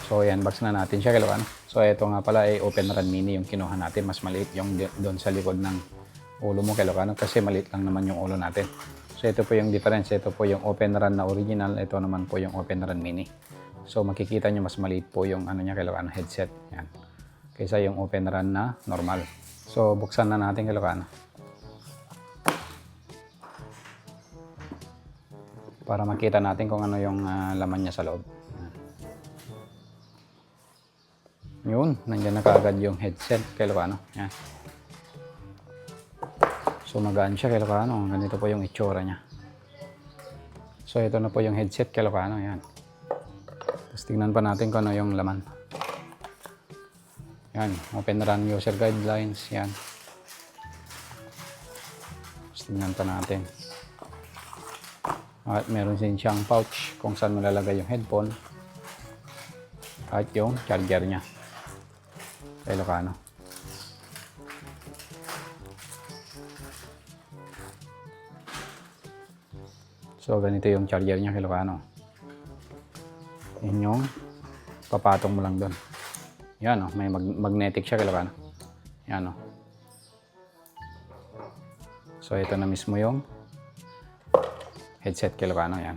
So yan, box na natin siya Ilocano. So ito nga pala ay Open Run Mini yung kinuha natin. Mas maliit yung doon sa likod ng ulo mo Ilocano kasi maliit lang naman yung ulo natin. So ito po yung difference. Ito po yung Open Run na original. Ito naman po yung Open Run Mini. So makikita nyo mas maliit po yung ano niya Ilocano, headset. Yan. Kaysa yung Open Run na normal. So buksan na natin Ilocano. Para makita natin kung ano yung laman niya sa loob. Yun, nandiyan na kaagad yung headset Ilocano. Yan. So magaan siya Ilocano. Ganito po yung itsura niya. So ito na po yung headset Ilocano. Yan. Tapos tingnan pa natin kung ano yung laman. Yan, Open Run user guidelines. Yan. Tapos tingnan pa natin. At meron din siyang pouch kung saan malalagay yung headphone. At yung charger niya. Ilocano. So ganito yung charger niya Ilocano. Yun yung papatong mo lang doon. Yan o, may magnetic siya Ilocano. Yan o. So ito na mismo yung headset Ilocano. Yan.